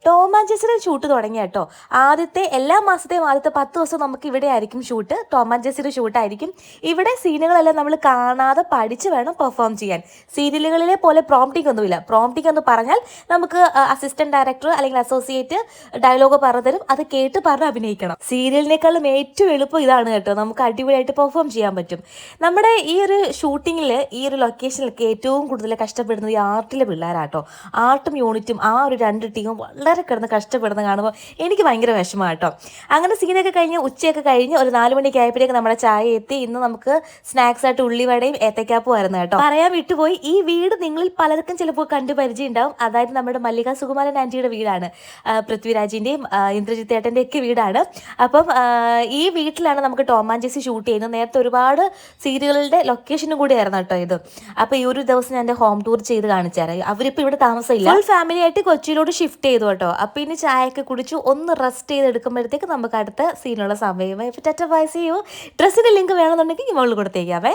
Tom and ജെസ്സിയുടെ shoot തുടങ്ങിയ കേട്ടോ. എല്ലാ മാസത്തെയും ആദ്യത്തെ 10 ദിവസം നമുക്ക് ഇവിടെ ആയിരിക്കും ഷൂട്ട്. ടോം ആൻഡ് ജെസ്സിയുടെ ഷൂട്ടായിരിക്കും. ഇവിടെ സീനുകളെല്ലാം നമ്മൾ കാണാതെ പഠിച്ച് വേണം പെർഫോം ചെയ്യാൻ. സീരിയലുകളിലെ പോലെ പ്രോംപ്റ്റിംഗ് ഒന്നുമില്ല. പ്രോംപ്റ്റിംഗ് എന്ന് പറഞ്ഞാൽ നമുക്ക് അസിസ്റ്റന്റ് ഡയറക്ടർ അല്ലെങ്കിൽ അസോസിയേറ്റ് ഡയലോഗ് പറഞ്ഞു തരും, അത് കേട്ട് പറഞ്ഞ് അഭിനയിക്കണം. സീരിയലിനേക്കാളും ഏറ്റവും എളുപ്പം ഇതാണ് കേട്ടോ. നമുക്ക് അടിപൊളിയായിട്ട് പെർഫോം ചെയ്യാൻ പറ്റും. നമ്മുടെ ഈ ഒരു ഷൂട്ടിങ്ങിൽ, ഈ ഒരു ലൊക്കേഷനിലൊക്കെ ഏറ്റവും കൂടുതൽ കഷ്ടപ്പെടുന്നത് ഈ ആർട്ടിലെ പിള്ളേരാട്ടോ. ആർട്ടും യൂണിറ്റും ആ ഒരു 2 ടീമും വളരെ കിടന്ന് കഷ്ടപ്പെടുന്ന കാണുമ്പോൾ എനിക്ക് ഭയങ്കര വിഷമമാണ് കേട്ടോ. അങ്ങനെ സീനൊക്കെ കഴിഞ്ഞ് ഉച്ചയൊക്കെ കഴിഞ്ഞ് ഒരു 4 മണിക്ക് ആയപ്പോഴേക്ക് നമ്മുടെ ചായ എത്തി. ഇന്ന് നമുക്ക് സ്നാക്സ് ആയിട്ട് ഉള്ളിവടയും ഏത്തക്കാപ്പും ആയിരുന്നു കേട്ടോ. പറയാൻ വിട്ടുപോയി, ഈ വീട് നിങ്ങളിൽ പലർക്കും ചിലപ്പോൾ കണ്ടു പരിചയം ഉണ്ടാവും. അതായത് നമ്മുടെ മല്ലിക സുകുമാരൻ ആൻറ്റിയുടെ വീടാണ്. പൃഥ്വിരാജിൻ്റെയും ഇന്ദ്രജിത്ത് ഏട്ടൻ്റെ ഒക്കെ വീടാണ്. അപ്പം ഈ വീട്ടിലാണ് നമുക്ക് ടോം ആൻഡ് ജെസ്സി ഷൂട്ട് ചെയ്യുന്നത്. നേരത്തെ ഒരുപാട് സീരിയലുകളുടെ ലൊക്കേഷനും കൂടി ആയിരുന്നു കേട്ടോ ഇത്. അപ്പോൾ ഈ ഒരു ദിവസം ഞാൻ എൻ്റെ ഹോം ടൂർ ചെയ്ത് കാണിച്ചു തരാം. അവരിപ്പോൾ ഇവിടെ താമസമില്ല, ഫുൾ ഫാമിലി ആയിട്ട് കൊച്ചിയിലോട്ട് ഷിഫ്റ്റ് ചെയ്തു കേട്ടോ. അപ്പോൾ ഇനി ചായയൊക്കെ കുടിച്ചു ഒന്ന് റെസ്റ്റ് ചെയ്തെടുക്കുമ്പോഴത്തേക്ക് നമുക്ക് അടുത്ത സീനുള്ള സമയമായി. Tata bye, see you. ഡ്രസ്സിൻ്റെ ലിങ്ക് വേണമെന്നുണ്ടെങ്കിൽ മുകളിൽ കൊടുത്തേക്കാവേ.